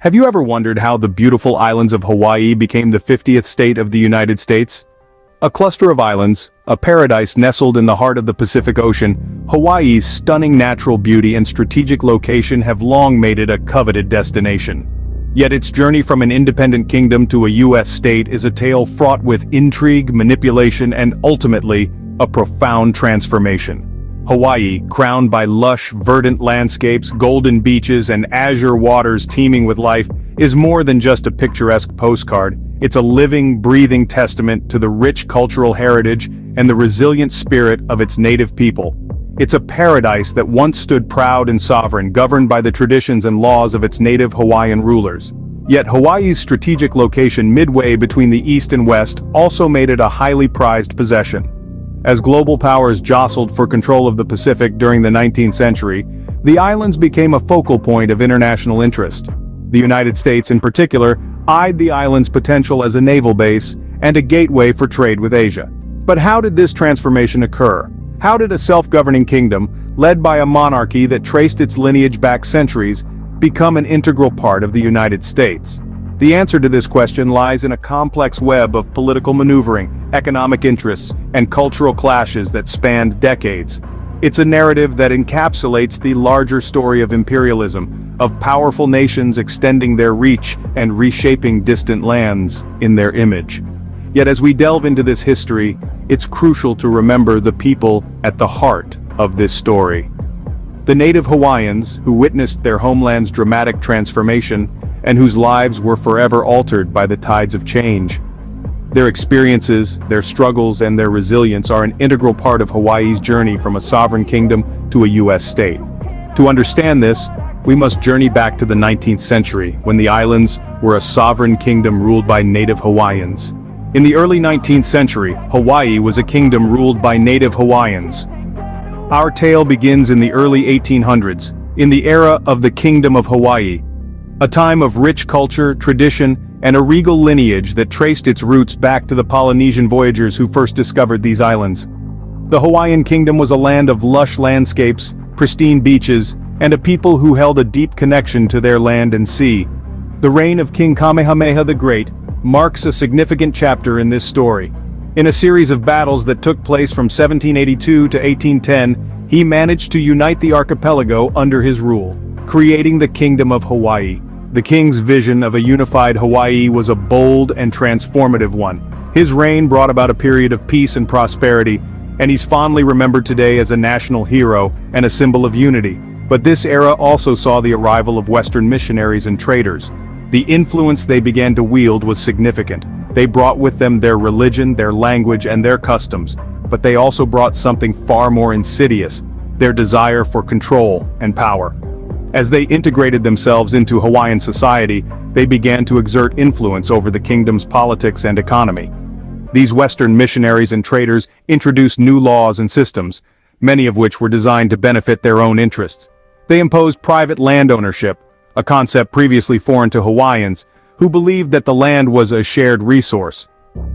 Have you ever wondered how the beautiful islands of Hawaii became the 50th state of the United States? A cluster of islands, a paradise nestled in the heart of the Pacific Ocean, Hawaii's stunning natural beauty and strategic location have long made it a coveted destination. Yet its journey from an independent kingdom to a U.S. state is a tale fraught with intrigue, manipulation, and ultimately, a profound transformation. Hawaii, crowned by lush, verdant landscapes, golden beaches, and azure waters teeming with life, is more than just a picturesque postcard. It's a living, breathing testament to the rich cultural heritage and the resilient spirit of its native people. It's a paradise that once stood proud and sovereign, governed by the traditions and laws of its native Hawaiian rulers. Yet Hawaii's strategic location midway between the East and West also made it a highly prized possession. As global powers jostled for control of the Pacific during the 19th century, the islands became a focal point of international interest. The United States, in particular, eyed the island's potential as a naval base and a gateway for trade with Asia. But how did this transformation occur? How did a self-governing kingdom, led by a monarchy that traced its lineage back centuries, become an integral part of the United States? The answer to this question lies in a complex web of political maneuvering, economic interests, and cultural clashes that spanned decades. It's a narrative that encapsulates the larger story of imperialism, of powerful nations extending their reach and reshaping distant lands in their image. Yet as we delve into this history, it's crucial to remember the people at the heart of this story. The native Hawaiians, who witnessed their homeland's dramatic transformation, and whose lives were forever altered by the tides of change. Their experiences, their struggles, and their resilience are an integral part of Hawaii's journey from a sovereign kingdom to a U.S. state. To understand this, we must journey back to the 19th century, when the islands were a sovereign kingdom ruled by native Hawaiians. In the early 19th century, Hawaii was a kingdom ruled by native Hawaiians. Our tale begins in the early 1800s, in the era of the Kingdom of Hawaii, a time of rich culture, tradition, and a regal lineage that traced its roots back to the Polynesian voyagers who first discovered these islands. The Hawaiian kingdom was a land of lush landscapes, pristine beaches, and a people who held a deep connection to their land and sea. The reign of King Kamehameha the Great marks a significant chapter in this story. In a series of battles that took place from 1782 to 1810, he managed to unite the archipelago under his rule, creating the Kingdom of Hawaii. The king's vision of a unified Hawaii was a bold and transformative one. His reign brought about a period of peace and prosperity, and he's fondly remembered today as a national hero and a symbol of unity. But this era also saw the arrival of Western missionaries and traders. The influence they began to wield was significant. They brought with them their religion, their language, and their customs, but they also brought something far more insidious: their desire for control and power. As they integrated themselves into Hawaiian society, they began to exert influence over the kingdom's politics and economy. These Western missionaries and traders introduced new laws and systems, many of which were designed to benefit their own interests. They imposed private land ownership, a concept previously foreign to Hawaiians, who believed that the land was a shared resource.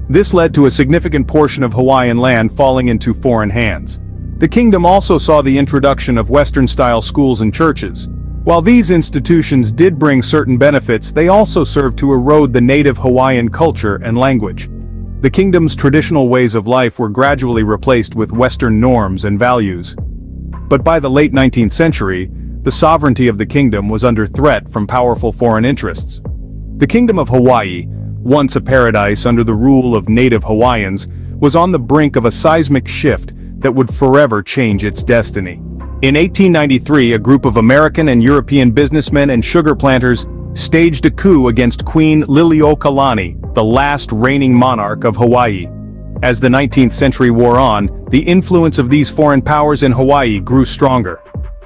This led to a significant portion of Hawaiian land falling into foreign hands. The kingdom also saw the introduction of Western-style schools and churches. While these institutions did bring certain benefits, they also served to erode the native Hawaiian culture and language. The kingdom's traditional ways of life were gradually replaced with Western norms and values. But by the late 19th century, the sovereignty of the kingdom was under threat from powerful foreign interests. The Kingdom of Hawaii, once a paradise under the rule of native Hawaiians, was on the brink of a seismic shift that would forever change its destiny. In 1893, a group of American and European businessmen and sugar planters staged a coup against Queen Liliuokalani, the last reigning monarch of Hawaii. As the 19th century wore on, the influence of these foreign powers in Hawaii grew stronger.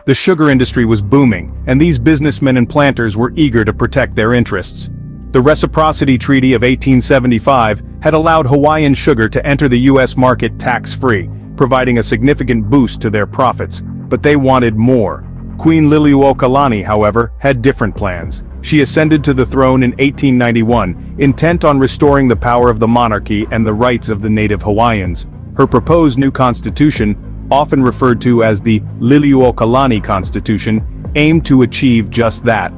The sugar industry was booming, and these businessmen and planters were eager to protect their interests. The Reciprocity Treaty of 1875 had allowed Hawaiian sugar to enter the U.S. market tax-free, providing a significant boost to their profits. But they wanted more. Queen Liliuokalani, however, had different plans. She ascended to the throne in 1891, intent on restoring the power of the monarchy and the rights of the native Hawaiians. Her proposed new constitution, often referred to as the Liliuokalani Constitution, aimed to achieve just that.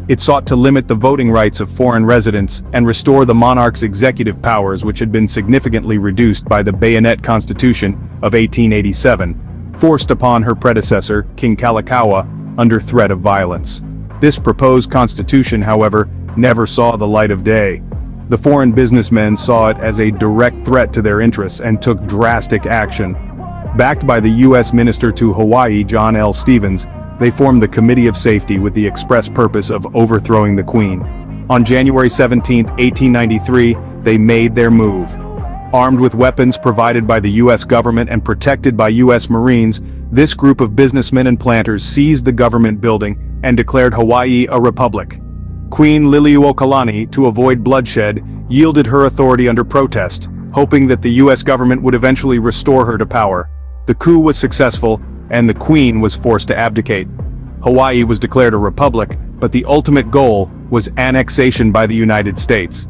It sought to limit the voting rights of foreign residents and restore the monarch's executive powers, which had been significantly reduced by the Bayonet Constitution of 1887, forced upon her predecessor, King Kalakaua, under threat of violence. This proposed constitution, however, never saw the light of day. The foreign businessmen saw it as a direct threat to their interests and took drastic action. Backed by the U.S. Minister to Hawaii, John L. Stevens, they formed the Committee of Safety with the express purpose of overthrowing the Queen. On January 17, 1893, they made their move. Armed with weapons provided by the U.S. government and protected by U.S. Marines, this group of businessmen and planters seized the government building and declared Hawaii a republic. Queen Liliuokalani, to avoid bloodshed, yielded her authority under protest, hoping that the U.S. government would eventually restore her to power. The coup was successful, and the Queen was forced to abdicate. Hawaii was declared a republic, but the ultimate goal was annexation by the United States.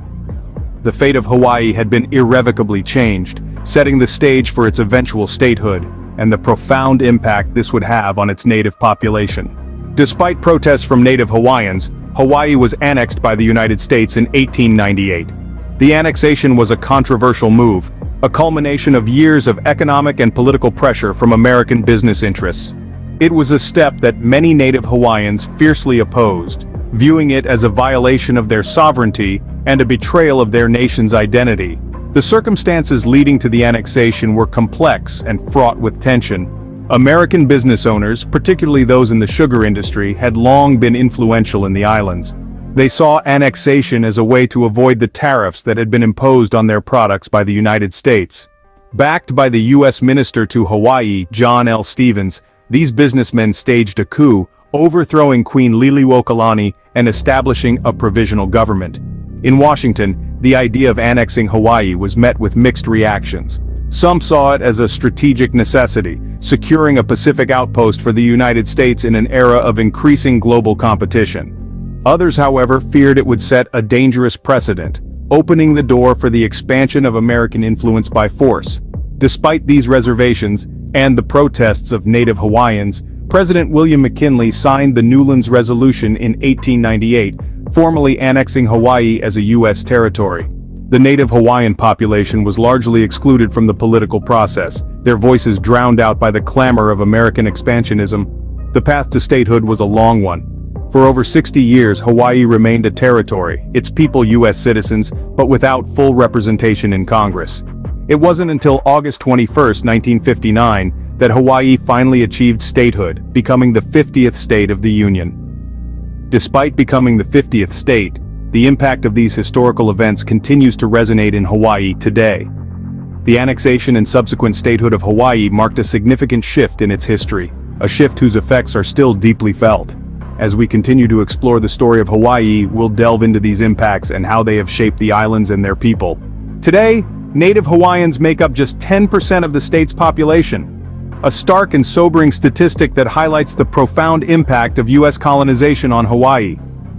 The fate of Hawaii had been irrevocably changed, setting the stage for its eventual statehood, and the profound impact this would have on its native population. Despite protests from native Hawaiians, Hawaii was annexed by the United States in 1898. The annexation was a controversial move, a culmination of years of economic and political pressure from American business interests. It was a step that many native Hawaiians fiercely opposed, viewing it as a violation of their sovereignty and a betrayal of their nation's identity. The circumstances leading to the annexation were complex and fraught with tension. American business owners, particularly those in the sugar industry, had long been influential in the islands. They saw annexation as a way to avoid the tariffs that had been imposed on their products by the United States. Backed by the U.S. Minister to Hawaii, John L. Stevens, these businessmen staged a coup, overthrowing Queen Liliuokalani and establishing a provisional government. In Washington, the idea of annexing Hawaii was met with mixed reactions. Some saw it as a strategic necessity, securing a Pacific outpost for the United States in an era of increasing global competition. Others, however, feared it would set a dangerous precedent, opening the door for the expansion of American influence by force. Despite these reservations, and the protests of native Hawaiians, President William McKinley signed the Newlands Resolution in 1898, formally annexing Hawaii as a U.S. territory. The native Hawaiian population was largely excluded from the political process, their voices drowned out by the clamor of American expansionism. The path to statehood was a long one. For over 60 years, Hawaii remained a territory, its people U.S. citizens, but without full representation in Congress. It wasn't until August 21, 1959, that Hawaii finally achieved statehood, becoming the 50th state of the Union. Despite becoming the 50th state, the impact of these historical events continues to resonate in Hawaii today. The annexation and subsequent statehood of Hawaii marked a significant shift in its history, a shift whose effects are still deeply felt. As we continue to explore the story of Hawaii, we'll delve into these impacts and how they have shaped the islands and their people. Today, native Hawaiians make up just 10% of the state's population, a stark and sobering statistic that highlights the profound impact of U.S. colonization on Hawaii.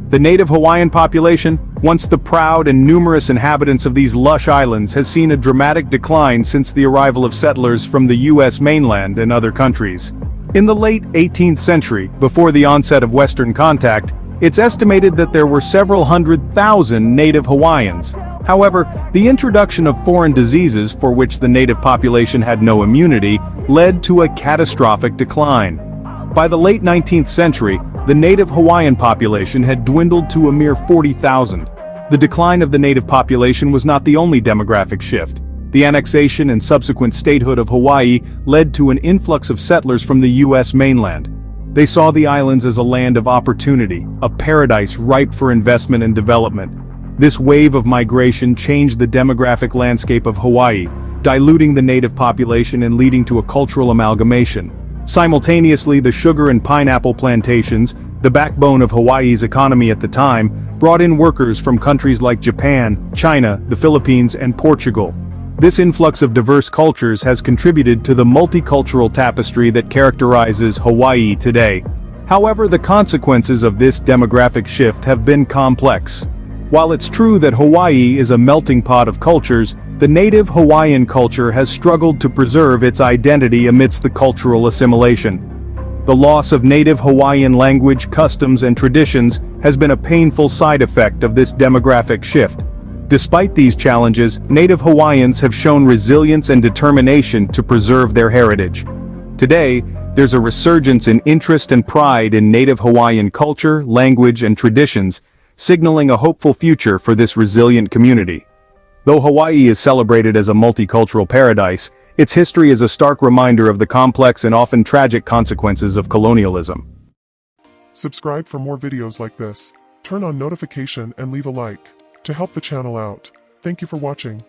The native Hawaiian population, once the proud and numerous inhabitants of these lush islands, has seen a dramatic decline since the arrival of settlers from the U.S. mainland and other countries. In the late 18th century, before the onset of Western contact, it's estimated that there were several 100,000 native Hawaiians. However, the introduction of foreign diseases for which the native population had no immunity led to a catastrophic decline. By the late 19th century, the native Hawaiian population had dwindled to a mere 40,000. The decline of the native population was not the only demographic shift. The annexation and subsequent statehood of Hawaii led to an influx of settlers from the U.S. mainland. They saw the islands as a land of opportunity, a paradise ripe for investment and development. This wave of migration changed the demographic landscape of Hawaii, diluting the native population and leading to a cultural amalgamation. Simultaneously, the sugar and pineapple plantations, the backbone of Hawaii's economy at the time, brought in workers from countries like Japan, China, the Philippines, and Portugal. This influx of diverse cultures has contributed to the multicultural tapestry that characterizes Hawaii today. However, the consequences of this demographic shift have been complex. While it's true that Hawaii is a melting pot of cultures, the native Hawaiian culture has struggled to preserve its identity amidst the cultural assimilation. The loss of native Hawaiian language, customs, and traditions has been a painful side effect of this demographic shift. Despite these challenges, native Hawaiians have shown resilience and determination to preserve their heritage. Today, there's a resurgence in interest and pride in native Hawaiian culture, language, and traditions, signaling a hopeful future for this resilient community. Though Hawaii is celebrated as a multicultural paradise, its history is a stark reminder of the complex and often tragic consequences of colonialism. Subscribe for more videos like this. Turn on notification and leave a like to help the channel out. Thank you for watching.